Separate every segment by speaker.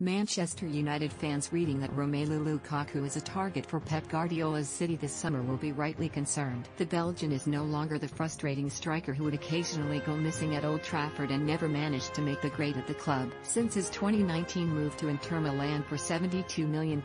Speaker 1: Manchester United fans reading that Romelu Lukaku is a target for Pep Guardiola's City this summer will be rightly concerned. The Belgian is no longer the frustrating striker who would occasionally go missing at Old Trafford and never managed to make the grade at the club. Since his 2019 move to Inter Milan for £72 million,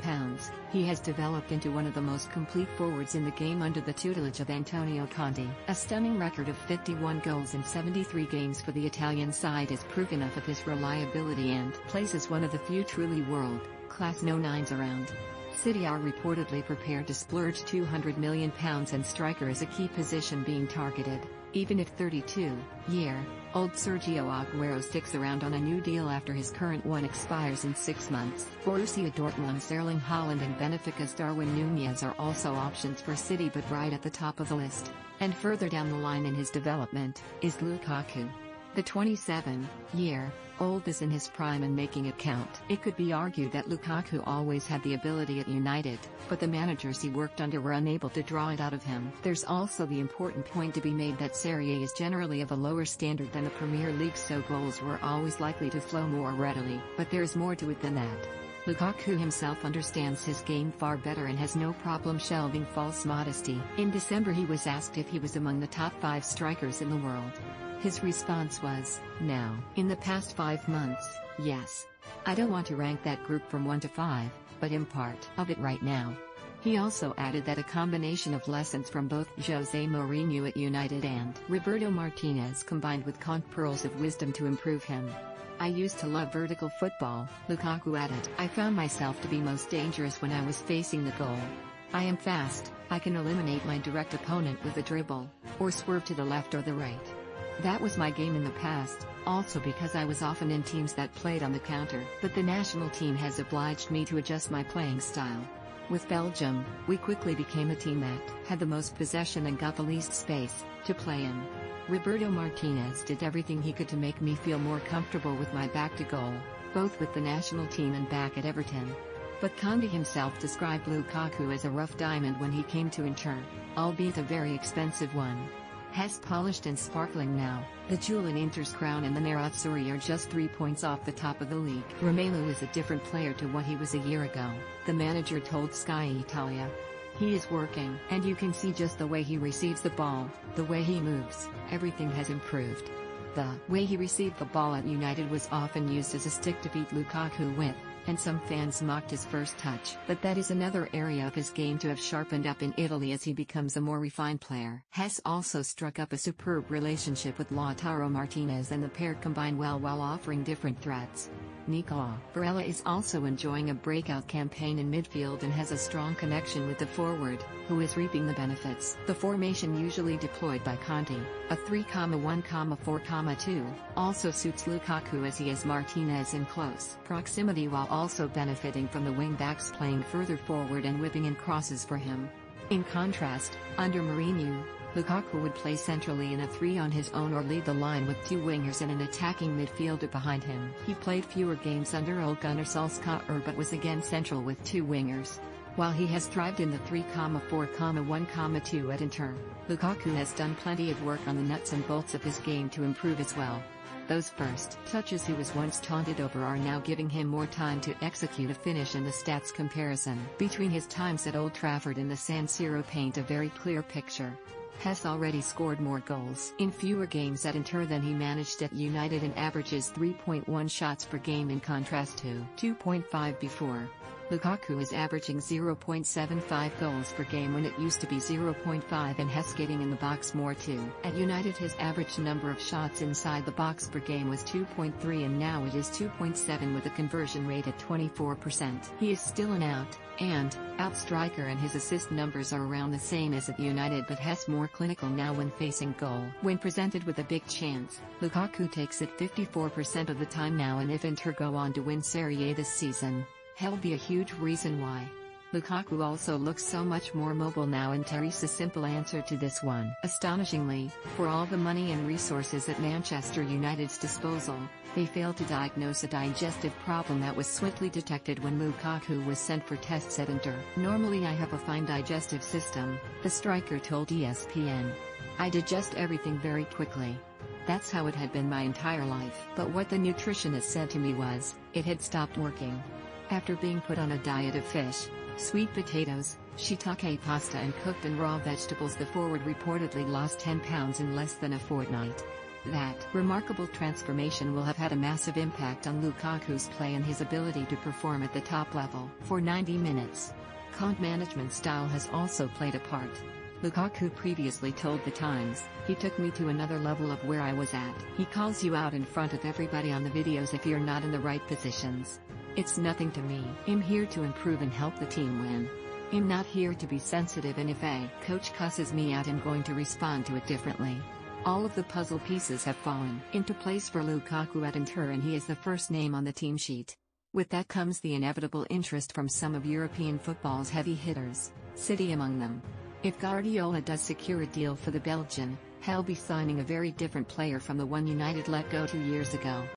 Speaker 1: he has developed into one of the most complete forwards in the game under the tutelage of Antonio Conte. A stunning record of 51 goals in 73 games for the Italian side is proof enough of his reliability and places one of the few truly world-class no-nines around. City are reportedly prepared to splurge £200 million and striker is a key position being targeted, even if 32-year-old Sergio Aguero sticks around on a new deal after his current one expires in 6 months. Borussia Dortmund's Erling Haaland and Benfica's Darwin Núñez are also options for City, but right at the top of the list, and further down the line in his development, is Lukaku. The 27-year-old is in his prime and making it count. It could be argued that Lukaku always had the ability at United, but the managers he worked under were unable to draw it out of him. There's also the important point to be made that Serie A is generally of a lower standard than the Premier League, so goals were always likely to flow more readily. But there's more to it than that. Lukaku himself understands his game far better and has no problem shelving false modesty. In December he was asked if he was among the top 5 strikers in the world. His response was, "No. In the past 5 months, yes. I don't want to rank that group from 1 to 5, but I'm part of it right now." He also added that a combination of lessons from both Jose Mourinho at United and Roberto Martinez combined with Conte pearls of wisdom to improve him. "I used to love vertical football," Lukaku added. "I found myself to be most dangerous when I was facing the goal. I am fast, I can eliminate my direct opponent with a dribble, or swerve to the left or the right. That was my game in the past, also because I was often in teams that played on the counter. But the national team has obliged me to adjust my playing style. With Belgium, we quickly became a team that had the most possession and got the least space to play in. Roberto Martinez did everything he could to make me feel more comfortable with my back to goal, both with the national team and back at Everton." But Conte himself described Lukaku as a rough diamond when he came to Inter, albeit a very expensive one. "He's polished and sparkling now. The jewel in Inter's crown and the Nerazzurri are just 3 points off the top of the league. Romelu is a different player to what he was a year ago," the manager told Sky Italia. "He is working, and you can see just the way he receives the ball, the way he moves, everything has improved." The way he received the ball at United was often used as a stick to beat Lukaku with, and some fans mocked his first touch. But that is another area of his game to have sharpened up in Italy as he becomes a more refined player. Hess also struck up a superb relationship with Lautaro Martinez, and the pair combine well while offering different threats. Nicola Barella is also enjoying a breakout campaign in midfield and has a strong connection with the forward, who is reaping the benefits. The formation usually deployed by Conte, a 3-1-4-2, also suits Lukaku as he has Martinez in close proximity while also benefiting from the wing-backs playing further forward and whipping in crosses for him. In contrast, under Mourinho, Lukaku would play centrally in a 3 on his own or lead the line with 2 wingers and an attacking midfielder behind him. He played fewer games under Ole Gunnar Solskjaer but was again central with 2 wingers. While he has thrived in the 3-4-1-2 at Inter, Lukaku has done plenty of work on the nuts and bolts of his game to improve as well. Those first touches he was once taunted over are now giving him more time to execute a finish, and the stats comparison between his times at Old Trafford and the San Siro paint a very clear picture. Hess already scored more goals in fewer games at Inter than he managed at United and averages 3.1 shots per game in contrast to 2.5 before. Lukaku is averaging 0.75 goals per game when it used to be 0.5, and Hess getting in the box more too. At United his average number of shots inside the box per game was 2.3 and now it is 2.7 with a conversion rate at 24%. He is still an out striker and his assist numbers are around the same as at United, but Hess more clinical now when facing goal. When presented with a big chance, Lukaku takes it 54% of the time now, and if Inter go on to win Serie A this season, he'll be a huge reason why. Lukaku also looks so much more mobile now, and Terry's a simple answer to this one. Astonishingly, for all the money and resources at Manchester United's disposal, they failed to diagnose a digestive problem that was swiftly detected when Lukaku was sent for tests at Inter. "Normally I have a fine digestive system," the striker told ESPN. "I digest everything very quickly. That's how it had been my entire life. But what the nutritionist said to me was, it had stopped working. After being put on a diet of fish, sweet potatoes, shiitake pasta and cooked and raw vegetables, the forward reportedly lost 10 pounds in less than a fortnight. That remarkable transformation will have had a massive impact on Lukaku's play and his ability to perform at the top level. For 90 minutes, Conte management style has also played a part. Lukaku previously told The Times, "He took me to another level of where I was at. He calls you out in front of everybody on the videos if you're not in the right positions. It's nothing to me. I'm here to improve and help the team win. I'm not here to be sensitive, and if a coach cusses me out, I'm going to respond to it differently." All of the puzzle pieces have fallen into place for Lukaku at Inter, and he is the first name on the team sheet. With that comes the inevitable interest from some of European football's heavy hitters, City among them. If Guardiola does secure a deal for the Belgian, he'll be signing a very different player from the one United let go 2 years ago.